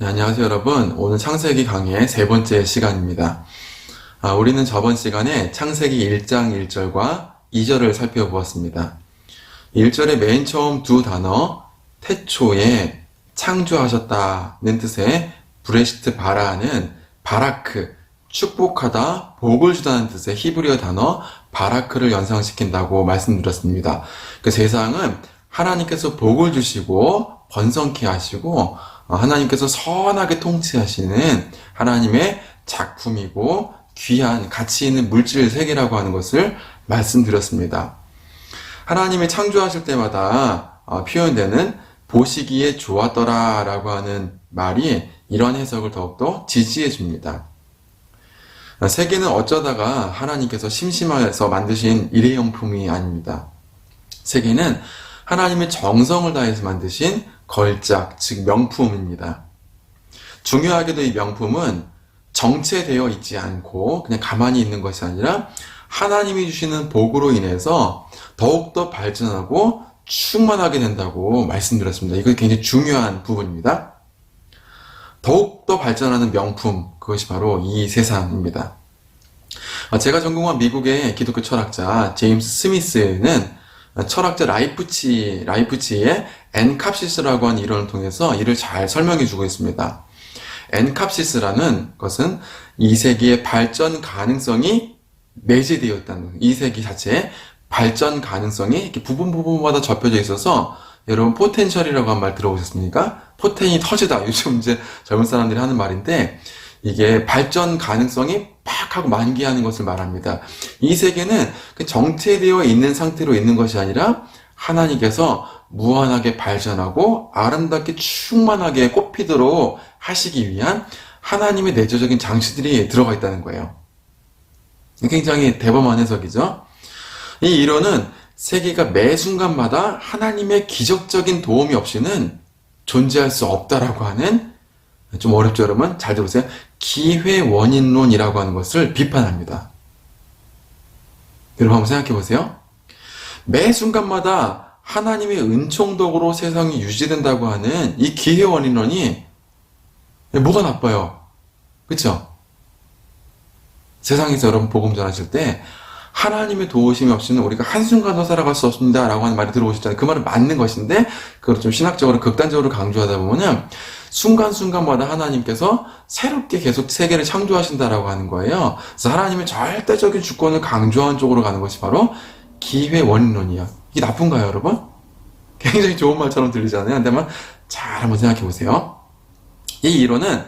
네, 안녕하세요 여러분. 오늘 창세기 강의의 세 번째 시간입니다. 우리는 저번 시간에 창세기 1장 1절과 2절을 살펴보았습니다. 1절의 맨 처음 두 단어 태초에 창조하셨다는 뜻의 브레시트 바라는 바라크, 축복하다, 복을 주다는 뜻의 히브리어 단어 바라크를 연상시킨다고 말씀드렸습니다. 그 세상은 하나님께서 복을 주시고 번성케 하시고 하나님께서 선하게 통치하시는 하나님의 작품이고 귀한 가치 있는 물질 세계라고 하는 것을 말씀드렸습니다. 하나님이 창조하실 때마다 표현되는 보시기에 좋았더라 라고 하는 말이 이런 해석을 더욱더 지지해 줍니다. 세계는 어쩌다가 하나님께서 심심해서 만드신 일회용품이 아닙니다. 세계는 하나님의 정성을 다해서 만드신 걸작, 즉 명품입니다. 중요하게도 이 명품은 정체되어 있지 않고 그냥 가만히 있는 것이 아니라 하나님이 주시는 복으로 인해서 더욱더 발전하고 충만하게 된다고 말씀드렸습니다. 이거 굉장히 중요한 부분입니다. 더욱더 발전하는 명품, 그것이 바로 이 세상입니다. 제가 전공한 미국의 기독교 철학자 제임스 스미스는 철학자 라이프치히의 엔캅시스라고 하는 이론을 통해서 이를 잘 설명해 주고 있습니다. 엔캅시스라는 것은 이 세계의 발전 가능성이 내재되어 있다는, 이 세계 자체의 발전 가능성이 이렇게 부분마다 접혀져 있어서, 여러분 포텐셜이라고 한 말 들어보셨습니까? 포텐이 터지다. 요즘 이제 젊은 사람들이 하는 말인데, 이게 발전 가능성이 팍 하고 만개하는 것을 말합니다. 이 세계는 정체되어 있는 상태로 있는 것이 아니라 하나님께서 무한하게 발전하고 아름답게 충만하게 꽃피도록 하시기 위한 하나님의 내재적인 장치들이 들어가 있다는 거예요. 굉장히 대범한 해석이죠. 이 이론은 세계가 매 순간마다 하나님의 기적적인 도움이 없이는 존재할 수 없다라고 하는, 좀 어렵죠 여러분? 잘 들으세요. 기회원인론이라고 하는 것을 비판합니다. 여러분 한번 생각해 보세요. 매 순간마다 하나님의 은총덕으로 세상이 유지된다고 하는 이 기회원인론이 뭐가 나빠요? 그쵸? 세상에서 여러분 복음 전하실 때 하나님의 도우심이 없이는 우리가 한순간도 살아갈 수 없습니다 라고 하는 말이 들어오셨잖아요. 그 말은 맞는 것인데, 그걸 좀 신학적으로 극단적으로 강조하다 보면은 순간순간마다 하나님께서 새롭게 계속 세계를 창조하신다라고 하는 거예요. 그래서 하나님의 절대적인 주권을 강조한 쪽으로 가는 것이 바로 기회원인론이에요. 이게 나쁜가요 여러분? 굉장히 좋은 말처럼 들리잖아요. 근데 잘 한번 생각해 보세요. 이 이론은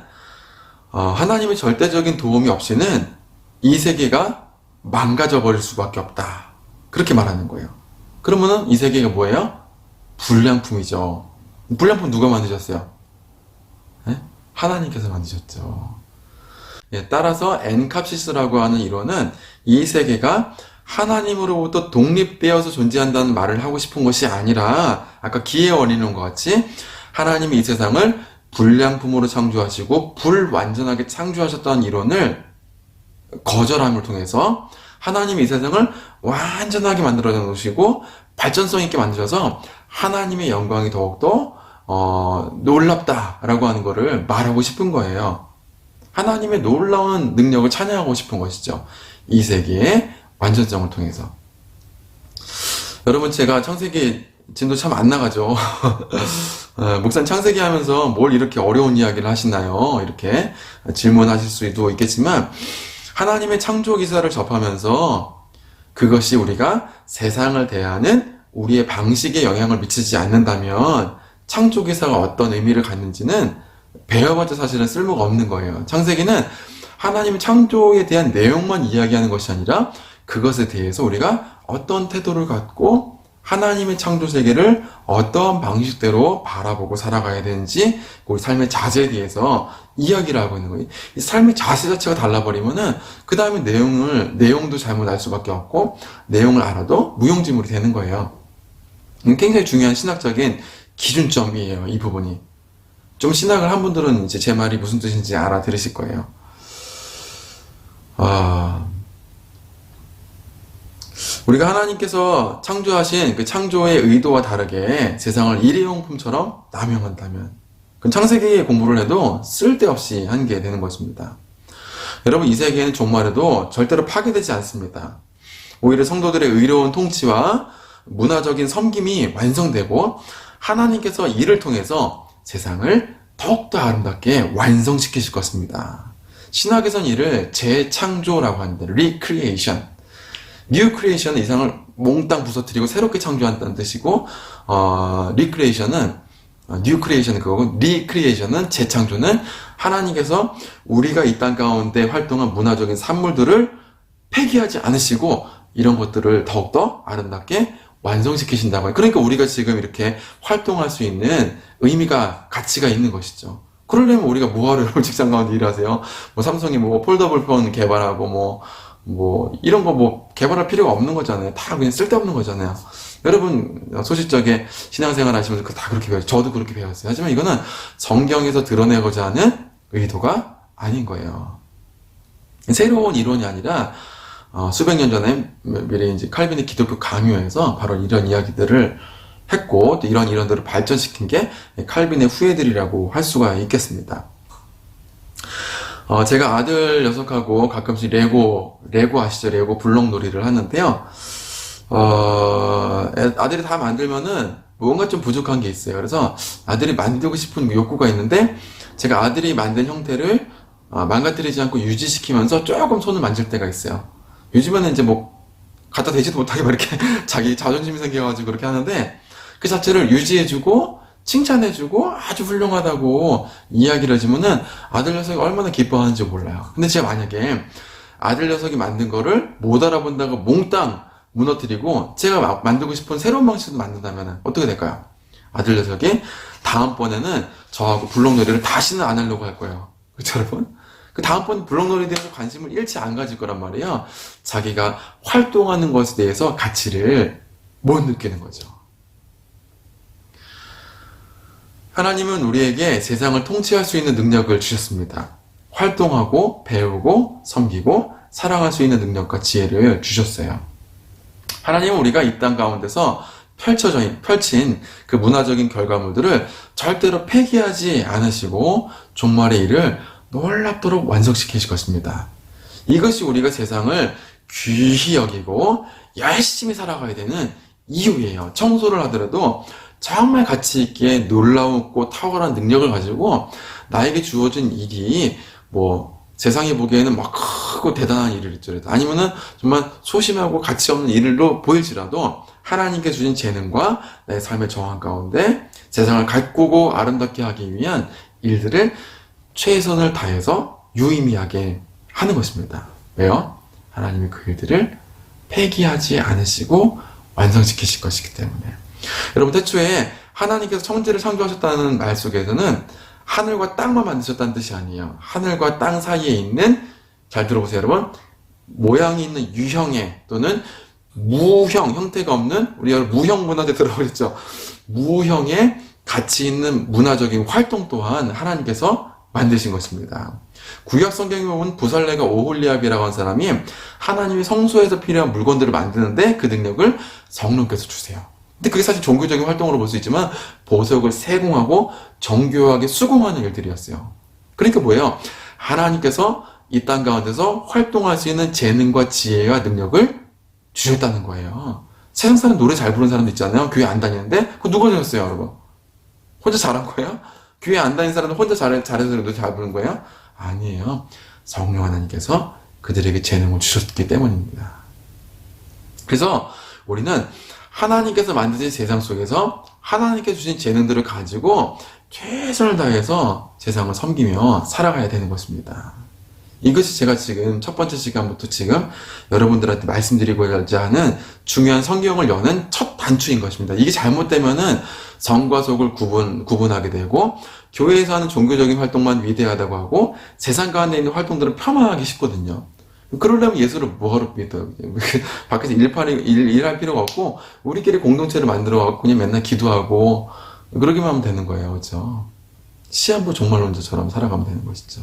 하나님의 절대적인 도움이 없이는 이 세계가 망가져 버릴 수밖에 없다, 그렇게 말하는 거예요. 그러면은 이 세계가 뭐예요? 불량품이죠. 불량품 누가 만드셨어요? 네? 하나님께서 만드셨죠. 따라서 엔캅시스라고 하는 이론은 이 세계가 하나님으로부터 독립되어서 존재한다는 말을 하고 싶은 것이 아니라, 아까 기회원인론과 같이 하나님이 이 세상을 불량품으로 창조하시고 불완전하게 창조하셨다는 이론을 거절함을 통해서 하나님이 이 세상을 완전하게 만들어 놓으시고 발전성 있게 만드셔서 하나님의 영광이 더욱더 놀랍다라고 하는 것을 말하고 싶은 거예요. 하나님의 놀라운 능력을 찬양하고 싶은 것이죠. 이 세계의 완전성을 통해서. 여러분, 제가 창세기 진도 참 안 나가죠. 목사님 창세기 하면서 뭘 이렇게 어려운 이야기를 하시나요? 이렇게 질문하실 수도 있겠지만, 하나님의 창조 기사를 접하면서 그것이 우리가 세상을 대하는 우리의 방식에 영향을 미치지 않는다면 창조 기사가 어떤 의미를 갖는지는 배워봤자 사실은 쓸모가 없는 거예요. 창세기는 하나님의 창조에 대한 내용만 이야기하는 것이 아니라 그것에 대해서 우리가 어떤 태도를 갖고 하나님의 창조 세계를 어떤 방식대로 바라보고 살아가야 되는지, 우리 삶의 자세에 대해서 이야기를 하고 있는 거예요. 이 삶의 자세 자체가 달라버리면은 그 다음에 내용도 잘못 알 수밖에 없고, 내용을 알아도 무용지물이 되는 거예요. 굉장히 중요한 신학적인 기준점이에요, 이 부분이. 좀 신학을 한 분들은 이제 제 말이 무슨 뜻인지 알아들으실 거예요. 우리가 하나님께서 창조하신 그 창조의 의도와 다르게 세상을 일회용품처럼 남용한다면, 그 창세기 공부를 해도 쓸데없이 한 게 되는 것입니다. 여러분, 이 세계는 종말에도 절대로 파괴되지 않습니다. 오히려 성도들의 의로운 통치와 문화적인 섬김이 완성되고 하나님께서 이를 통해서 세상을 더욱더 아름답게 완성시키실 것입니다. 신학에서는 이를 재창조라고 하는데 recreation. new creation은 이상을 몽땅 부서뜨리고 새롭게 창조한다는 뜻이고 recreation은 new creation은 그거고 recreation은 재창조는 하나님께서 우리가 이 땅 가운데 활동한 문화적인 산물들을 폐기하지 않으시고 이런 것들을 더욱더 아름답게 완성시키신다고 해요. 그러니까 우리가 지금 이렇게 활동할 수 있는 의미가, 가치가 있는 것이죠. 그러려면 우리가 뭐하러 여러분 직장 가운데 일하세요? 뭐 삼성이 뭐 폴더블 폰 개발하고 뭐 이런 거 뭐 개발할 필요가 없는 거잖아요. 다 그냥 쓸데없는 거잖아요. 여러분 소식적에 신앙생활 하시면서 다 그렇게 배웠어요. 저도 그렇게 배웠어요. 하지만 이거는 성경에서 드러내고자 하는 의도가 아닌 거예요. 새로운 이론이 아니라 수백 년 전에 미리 이제 칼빈의 기독교 강요에서 바로 이런 이야기들을 했고 또 이런 이론들을 발전시킨 게 칼빈의 후예들이라고 할 수가 있겠습니다. 제가 아들 녀석하고 가끔씩 레고 아시죠? 레고 블록 놀이를 하는데요. 아들이 다 만들면은 뭔가 좀 부족한 게 있어요. 그래서 아들이 만들고 싶은 욕구가 있는데 제가 아들이 만든 형태를 망가뜨리지 않고 유지시키면서 조금 손을 만질 때가 있어요. 요즘에는 이제 뭐 갖다 대지도 못하게 막 이렇게 자기 자존심이 생겨가지고 그렇게 하는데 그 자체를 유지해주고 칭찬해주고 아주 훌륭하다고 이야기를 해주면은 아들 녀석이 얼마나 기뻐하는지 몰라요. 근데 제가 만약에 아들 녀석이 만든 거를 못 알아본다고 몽땅 무너뜨리고 제가 만들고 싶은 새로운 방식으로 만든다면 어떻게 될까요? 아들 녀석이 다음번에는 저하고 블록놀이를 다시는 안 하려고 할 거예요. 그렇죠 여러분? 그 다음번 블록놀이에 대해서 관심을 잃지 안 가질 거란 말이에요. 자기가 활동하는 것에 대해서 가치를 못 느끼는 거죠. 하나님은 우리에게 세상을 통치할 수 있는 능력을 주셨습니다. 활동하고 배우고 섬기고 사랑할 수 있는 능력과 지혜를 주셨어요. 하나님은 우리가 이 땅 가운데서 펼친 그 문화적인 결과물들을 절대로 폐기하지 않으시고 종말의 일을 놀랍도록 완성시키실 것입니다. 이것이 우리가 세상을 귀히 여기고 열심히 살아가야 되는 이유예요. 청소를 하더라도 정말 가치 있게 놀라웠고 탁월한 능력을 가지고 나에게 주어진 일이 뭐 세상이 보기에는 막 크고 대단한 일일지라도 아니면은 정말 소심하고 가치 없는 일로 보일지라도 하나님께 주신 재능과 내 삶의 정황 가운데 세상을 가꾸고 아름답게 하기 위한 일들을 최선을 다해서 유의미하게 하는 것입니다. 왜요? 하나님이 그 일들을 폐기하지 않으시고 완성시키실 것이기 때문에. 여러분 태초에 하나님께서 천지를 창조하셨다는 말 속에서는 하늘과 땅만 만드셨다는 뜻이 아니에요. 하늘과 땅 사이에 있는, 잘 들어보세요 여러분, 모양이 있는 유형의 또는 무형, 형태가 없는, 우리가 무형 문화재 들어보셨죠? 무형의 가치 있는 문화적인 활동 또한 하나님께서 만드신 것입니다. 구약 성경에 보면 부살레가 오홀리압이라고 하는 사람이 하나님이 성소에서 필요한 물건들을 만드는데 그 능력을 성령께서 주세요. 근데 그게 사실 종교적인 활동으로 볼 수 있지만 보석을 세공하고 정교하게 수공하는 일들이었어요. 그러니까 뭐예요? 하나님께서 이 땅 가운데서 활동할 수 있는 재능과 지혜와 능력을 주셨다는 거예요. 세상 사람 노래 잘 부르는 사람도 있잖아요. 교회 안 다니는데 그거 누가 주셨어요 여러분? 혼자 잘한 거예요? 교회 안 다니는 사람은 혼자 잘해서 노래 잘 부르는 거예요? 아니에요. 성령 하나님께서 그들에게 재능을 주셨기 때문입니다. 그래서 우리는 하나님께서 만드신 세상 속에서 하나님께 주신 재능들을 가지고 최선을 다해서 세상을 섬기며 살아가야 되는 것입니다. 이것이 제가 지금 첫 번째 시간부터 지금 여러분들한테 말씀드리고자 하는 중요한 성경을 여는 첫 단추인 것입니다. 이게 잘못되면은 성과 속을 구분하게 되고 교회에서 하는 종교적인 활동만 위대하다고 하고 세상 가운데 있는 활동들은 폄하하기 쉽거든요. 그러려면 예수를 뭐하러 믿어요? 밖에서 일할 필요가 없고 우리끼리 공동체를 만들어갖고 그냥 맨날 기도하고 그러기만 하면 되는 거예요. 그렇죠? 시한부 종말론자처럼 살아가면 되는 것이죠.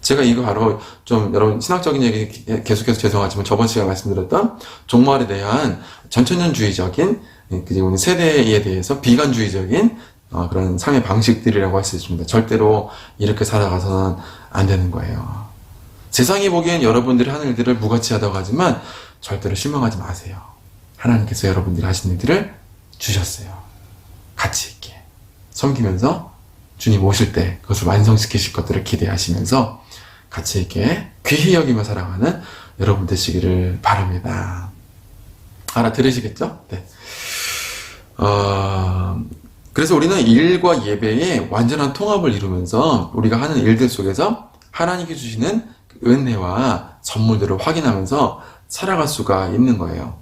제가 이거 바로 좀 여러분 신학적인 얘기 계속해서 죄송하지만 저번 시간에 말씀드렸던 종말에 대한 전천년주의적인 우리 세대에 대해서 비관주의적인 그런 삶의 방식들이라고 할 수 있습니다. 절대로 이렇게 살아가서는 안 되는 거예요. 세상이 보기엔 여러분들이 하는 일들을 무가치하다고 하지만 절대로 실망하지 마세요. 하나님께서 여러분들이 하신 일들을 주셨어요. 가치 있게 섬기면서 주님 오실 때 그것을 완성시키실 것들을 기대하시면서 가치 있게 귀히 여기며 살아가는 여러분 되시기를 바랍니다. 알아들으시겠죠? 네. 그래서 우리는 일과 예배의 완전한 통합을 이루면서 우리가 하는 일들 속에서 하나님께 주시는 은혜와 선물들을 확인하면서 살아갈 수가 있는 거예요.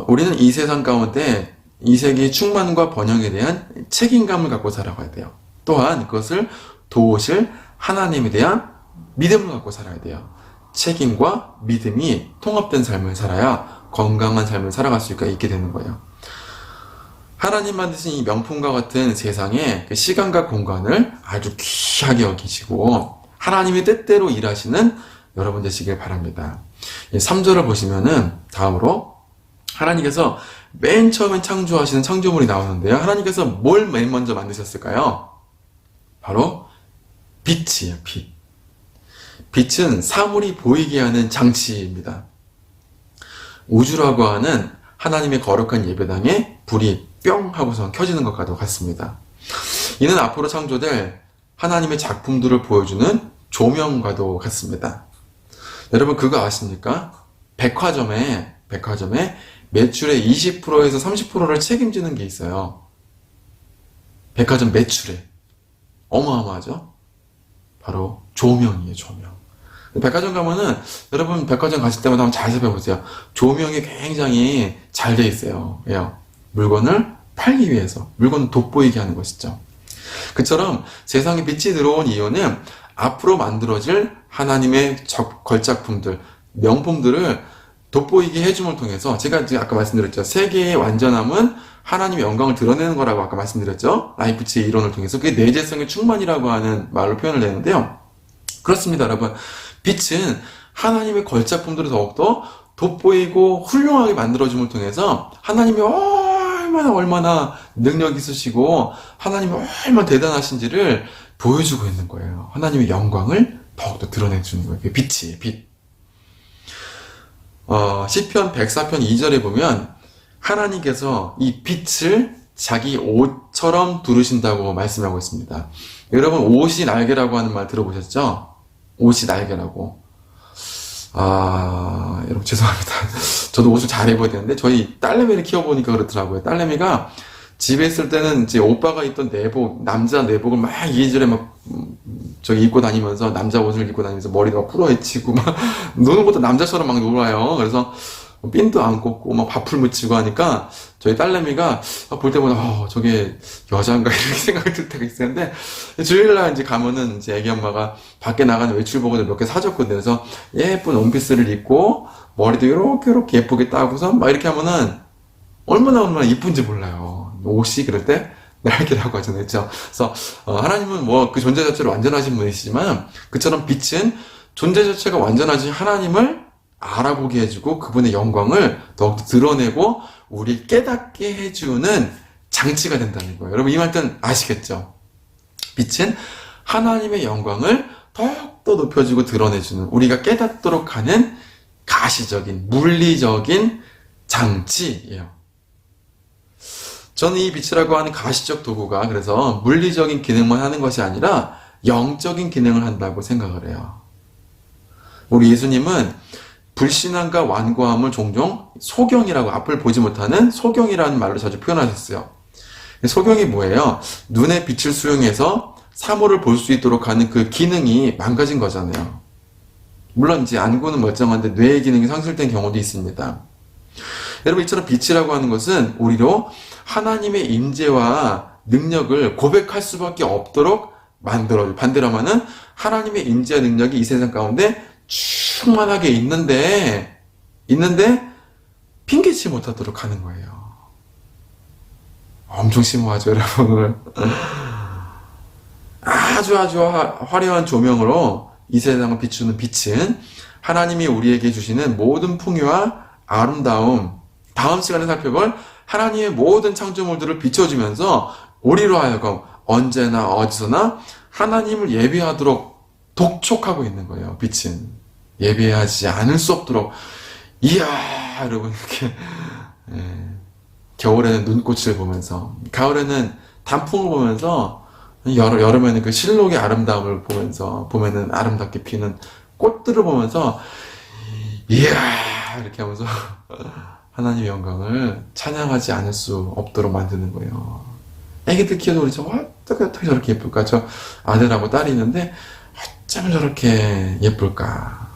우리는 이 세상 가운데 이 세계의 충만과 번영에 대한 책임감을 갖고 살아가야 돼요. 또한 그것을 도우실 하나님에 대한 믿음을 갖고 살아야 돼요. 책임과 믿음이 통합된 삶을 살아야 건강한 삶을 살아갈 수가 있게 되는 거예요. 하나님 만드신 이 명품과 같은 세상에 시간과 공간을 아주 귀하게 여기시고 하나님의 뜻대로 일하시는 여러분 되시길 바랍니다. 3절을 보시면은 다음으로 하나님께서 맨 처음에 창조하시는 창조물이 나오는데요. 하나님께서 뭘 맨 먼저 만드셨을까요? 바로 빛이에요. 빛. 빛은 사물이 보이게 하는 장치입니다. 우주라고 하는 하나님의 거룩한 예배당에 불이 뿅 하고서 켜지는 것과도 같습니다. 이는 앞으로 창조될 하나님의 작품들을 보여주는 조명과도 같습니다. 여러분 그거 아십니까? 백화점에 매출의 20%에서 30%를 책임지는 게 있어요. 백화점 매출에. 어마어마하죠? 바로 조명이에요, 조명. 백화점 가면은 여러분 백화점 가실 때마다 한번 잘 살펴보세요. 조명이 굉장히 잘 돼 있어요. 왜요? 물건을 팔기 위해서. 물건을 돋보이게 하는 것이죠. 그처럼 세상에 빛이 들어온 이유는 앞으로 만들어질 하나님의 걸작품들, 명품들을 돋보이게 해줌을 통해서 제가 아까 말씀드렸죠. 세계의 완전함은 하나님의 영광을 드러내는 거라고 아까 말씀드렸죠. 라이프치의 이론을 통해서 그게 내재성의 충만이라고 하는 말로 표현을 내는데요. 그렇습니다, 여러분. 빛은 하나님의 걸작품들을 더욱더 돋보이고 훌륭하게 만들어줌을 통해서 하나님이 얼마나 능력 있으시고 하나님이 얼마나 대단하신지를 보여주고 있는 거예요. 하나님의 영광을 더욱더 드러내주는 거예요. 그게 빛이에요, 빛. 시편 104편 2절에 보면 하나님께서 이 빛을 자기 옷처럼 두르신다고 말씀하고 있습니다. 여러분 옷이 날개라고 하는 말 들어보셨죠? 옷이 날개라고. 여러분 죄송합니다. 저도 옷을 잘 입어야 되는데 저희 딸내미를 키워보니까 그렇더라고요. 딸내미가 집에 있을 때는 이제 오빠가 입던 내복, 남자 내복을 막 이리저리 막 입고 다니면서 남자 옷을 입고 다니면서 머리도 막 풀어헤치고 막 노는 것도 남자처럼 막 놀아요. 그래서 핀도 안 꽂고 막 밥풀 묻히고 하니까 저희 딸내미가 볼 때마다 저게 여자인가 이렇게 생각이 들 때가 있었는데 주일날 이제 가면은 이제 애기 엄마가 밖에 나가는 외출복을 몇 개 사줬거든요. 그래서 예쁜 원피스를 입고 머리도 이렇게 예쁘게 따고서 막 이렇게 하면은 얼마나 이쁜지 몰라요. 옷이 그럴 때 날개라고 하잖아요. 그렇죠? 그래서 하나님은 뭐 그 존재 자체로 완전하신 분이시지만 그처럼 빛은 존재 자체가 완전하신 하나님을 알아보게 해주고 그분의 영광을 더욱더 드러내고 우리 깨닫게 해주는 장치가 된다는 거예요. 여러분 이 말뜻 아시겠죠? 빛은 하나님의 영광을 더욱더 높여주고 드러내주는 우리가 깨닫도록 하는 가시적인 물리적인 장치예요. 저는 이 빛이라고 하는 가시적 도구가 그래서 물리적인 기능만 하는 것이 아니라 영적인 기능을 한다고 생각을 해요. 우리 예수님은 불신앙과 완고함을 종종 소경이라고 앞을 보지 못하는 소경이라는 말로 자주 표현하셨어요. 소경이 뭐예요? 눈의 빛을 수용해서 사물을 볼 수 있도록 하는 그 기능이 망가진 거잖아요. 물론 이제 안구는 멀쩡한데 뇌의 기능이 상실된 경우도 있습니다. 여러분 이처럼 빛이라고 하는 것은 우리로 하나님의 임재와 능력을 고백할 수밖에 없도록 만들어요. 반대로 하면은 하나님의 임재와 능력이 이 세상 가운데 충만하게 있는데 핑계치 못하도록 하는 거예요. 엄청 심오하죠, 여러분. 아주 화려한 조명으로 이 세상을 비추는 빛은 하나님이 우리에게 주시는 모든 풍요와 아름다움, 다음 시간에 살펴볼 하나님의 모든 창조물들을 비춰주면서 우리로 하여금 언제나 어디서나 하나님을 예배하도록 독촉하고 있는 거예요. 빛은 예배하지 않을 수 없도록 이야 여러분 이렇게 겨울에는 눈꽃을 보면서 가을에는 단풍을 보면서 여름에는 그 실록의 아름다움을 보면서 봄에는 아름답게 피는 꽃들을 보면서 이야 이렇게 하면서 하나님의 영광을 찬양하지 않을 수 없도록 만드는 거예요. 애기들 키워도 그렇죠. 어떻게 저렇게 예쁠까? 저 아들하고 딸이 있는데 어쩌면 저렇게 예쁠까?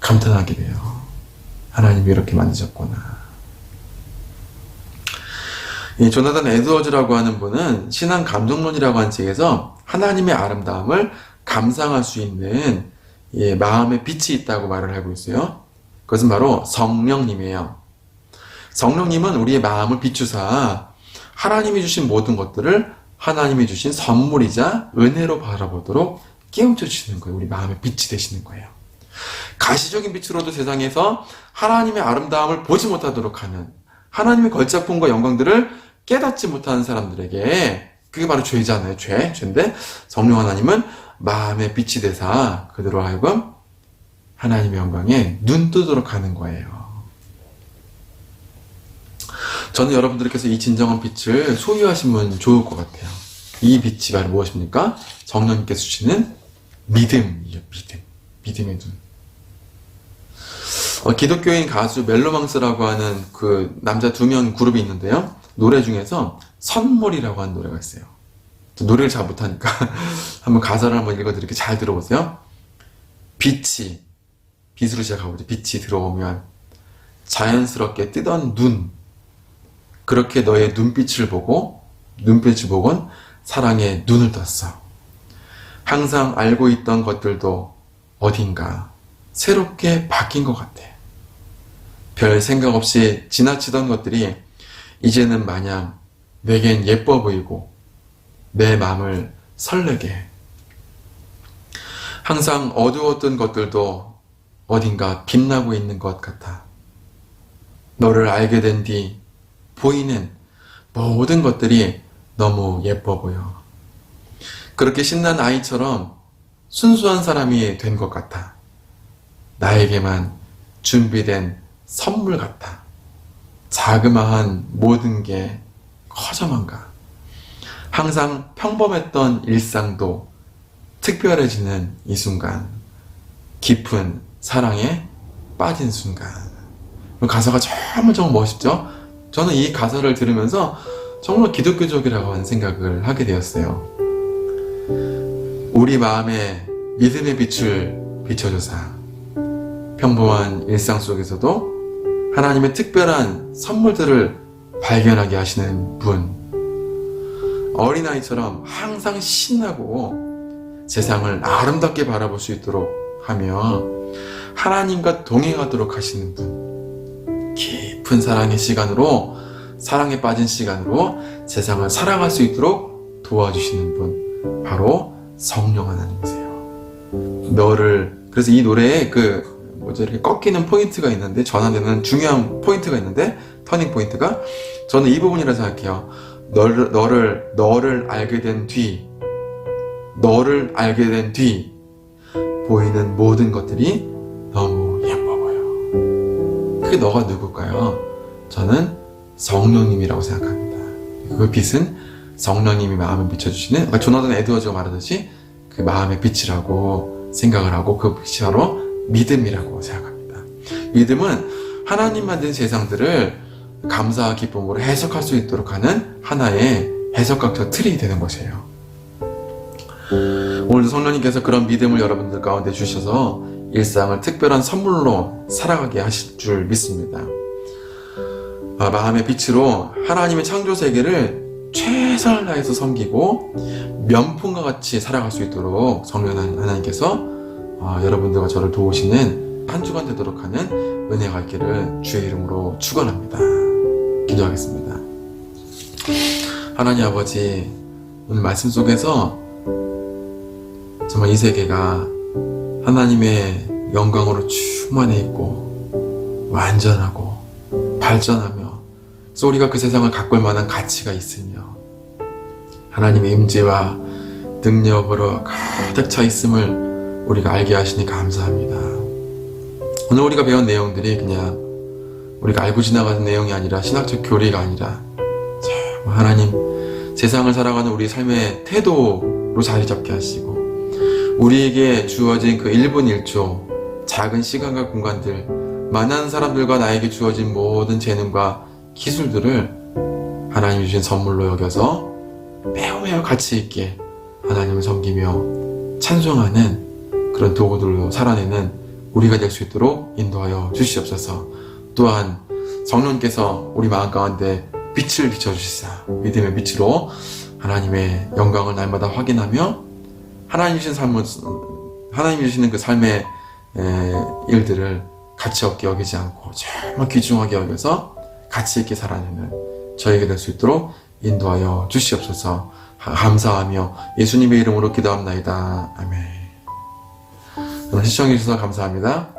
감탄하게 돼요. 하나님이 이렇게 만드셨구나. 이 조나단 에드워즈라고 하는 분은 신앙 감정론이라고 하는 책에서 하나님의 아름다움을 감상할 수 있는 마음의 빛이 있다고 말을 하고 있어요. 그것은 바로 성령님이에요. 성령님은 우리의 마음을 비추사 하나님이 주신 모든 것들을 하나님이 주신 선물이자 은혜로 바라보도록 깨우쳐 주시는 거예요. 우리 마음의 빛이 되시는 거예요. 가시적인 빛으로도 세상에서 하나님의 아름다움을 보지 못하도록 하는 하나님의 걸작품과 영광들을 깨닫지 못하는 사람들에게 그게 바로 죄잖아요. 죄인데 성령 하나님은 마음의 빛이 되사 그대로 하여금 하나님의 영광에 눈 뜨도록 하는 거예요. 저는 여러분들께서 이 진정한 빛을 소유하시면 좋을 것 같아요. 이 빛이 바로 무엇입니까? 성령님께서 주시는 믿음이에요. 믿음의 눈. 기독교인 가수 멜로망스라고 하는 그 남자 2명 그룹이 있는데요. 노래 중에서 선물이라고 하는 노래가 있어요. 노래를 잘 못하니까 한번 가사를 한번 읽어드릴게요. 잘 들어보세요. 빛으로 시작하고 빛이 들어오면 자연스럽게 뜨던 눈, 그렇게 너의 눈빛을 보곤 사랑의 눈을 떴어. 항상 알고 있던 것들도 어딘가 새롭게 바뀐 것 같아. 별 생각 없이 지나치던 것들이 이제는 마냥 내겐 예뻐 보이고 내 마음을 설레게 해. 항상 어두웠던 것들도 어딘가 빛나고 있는 것 같아. 너를 알게 된 뒤 보이는 모든 것들이 너무 예뻐 보여. 그렇게 신난 아이처럼 순수한 사람이 된 것 같아. 나에게만 준비된 선물 같아. 자그마한 모든 게 커져만가. 항상 평범했던 일상도 특별해지는 이 순간. 깊은 사랑에 빠진 순간. 가사가 정말 멋있죠? 저는 이 가사를 들으면서 정말 기독교적이라고 하는 생각을 하게 되었어요. 우리 마음에 믿음의 빛을 비춰줘서 평범한 일상 속에서도 하나님의 특별한 선물들을 발견하게 하시는 분. 어린아이처럼 항상 신나고 세상을 아름답게 바라볼 수 있도록 하며 하나님과 동행하도록 하시는 분. 깊은 사랑의 시간으로, 사랑에 빠진 시간으로 세상을 사랑할 수 있도록 도와주시는 분. 바로 성령 하나님이세요. 그래서 이 노래에 이렇게 꺾이는 포인트가 있는데, 전환되는 중요한 포인트가 있는데, 터닝 포인트가, 저는 이 부분이라 생각해요. 너를 알게 된 뒤, 보이는 모든 것들이 너무 예뻐 보여. 그게 너가 누굴까요? 저는 성령님이라고 생각합니다. 그 빛은 성령님이 마음을 비춰주시는, 조나단 에드워즈가 말하듯이 그 마음의 빛이라고 생각을 하고, 그 빛이 바로 믿음이라고 생각합니다. 믿음은 하나님 만든 세상들을 감사와 기쁨으로 해석할 수 있도록 하는 하나의 해석학적 틀이 되는 것이에요. 오늘도 성령님께서 그런 믿음을 여러분들 가운데 주셔서 일상을 특별한 선물로 살아가게 하실 줄 믿습니다. 마음의 빛으로 하나님의 창조 세계를 최선을 다해서 섬기고 명품과 같이 살아갈 수 있도록 성령 하나님께서 여러분들과 저를 도우시는 한 주간 되도록 하는 은혜가 있기를 주의 이름으로 축원합니다. 기도하겠습니다. 하나님 아버지, 오늘 말씀 속에서 정말 이 세계가 하나님의 영광으로 충만해 있고 완전하고 발전하며 우리가 그 세상을 가꿀 만한 가치가 있으며 하나님의 임재와 능력으로 가득 차 있음을 우리가 알게 하시니 감사합니다. 오늘 우리가 배운 내용들이 그냥 우리가 알고 지나가는 내용이 아니라 신학적 교리가 아니라 하나님 세상을 살아가는 우리 삶의 태도로 자리 잡게 하시고 우리에게 주어진 그 1분 1초 작은 시간과 공간들 만난 사람들과 나에게 주어진 모든 재능과 기술들을 하나님 주신 선물로 여겨서 매우 가치 있게 하나님을 섬기며 찬송하는 그런 도구들로 살아내는 우리가 될 수 있도록 인도하여 주시옵소서. 또한 성령께서 우리 마음 가운데 빛을 비춰주시사 믿음의 빛으로 하나님의 영광을 날마다 확인하며 하나님 주시는 그 삶의 일들을 가치 없게 여기지 않고 정말 귀중하게 여겨서 가치 있게 살아내는 저에게 될 수 있도록 인도하여 주시옵소서. 감사하며 예수님의 이름으로 기도합나이다. 아멘. 오늘 시청해 주셔서 감사합니다.